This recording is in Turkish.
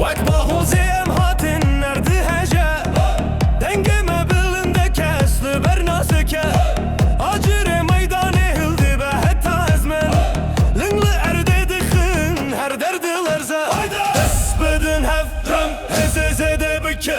وقت باخوزي ام هاتن نردي هجا دنگي ما بلنده كسل برناسكه Acire meydanı hildi be hatta ezmen Lingli erde dikhin her derdi lerze Desbedin hev drum hezeze de bike